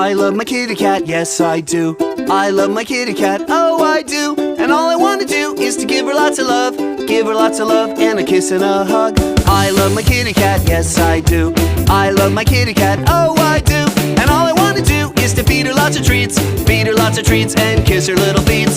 I love my kitty cat, yes I do. I love my kitty cat, oh I do. And all I wanna do is to give her lots of love, give her lots of love and a kiss and a hug. I love my kitty cat, yes I do. I love my kitty cat, oh I do. And all I wanna do is to feed her lots of treats, feed her lots of treats and kiss her little feet.